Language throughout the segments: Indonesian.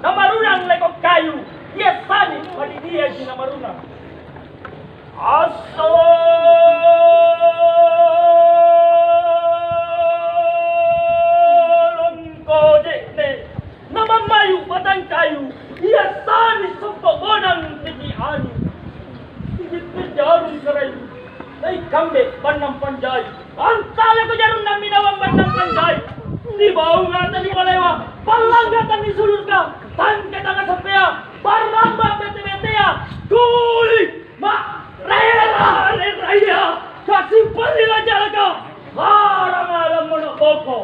namarunang lekok kayu. Dia sani pada dia si namarunang. Assalamualaikum jekne. Nama mayu batang kayu. Dia sani sempok bonang tikian. Sikit jarum kerayu. Ay kambek bandang panjai. Antala ko jarum na minawang bandang panjai. Di bawah ngatan di balewa. Palanggatan di sulur ka. Tangke tangan sepea. Baramba bete-betea. Kuli. Ma. Rera. Rera. Kasih palilah jalaga. Harang alam mo na koko.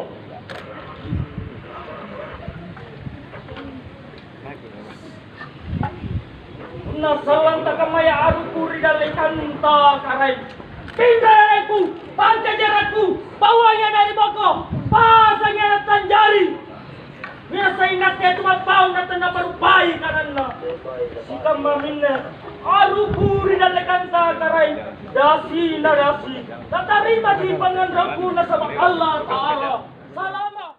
Nasalang takamaya arukuri dalikan ta karay. Pindaranku, pangkajaranku, bawanya dari boko, pasangnya tanjari. Biasa ingatnya cuma bau na tanda parupai karena sikam maminna arukuri dalikan ta karay. Dasi na dasi, tatarima di pangandraku na sama Allah Ta'ala. Salamat.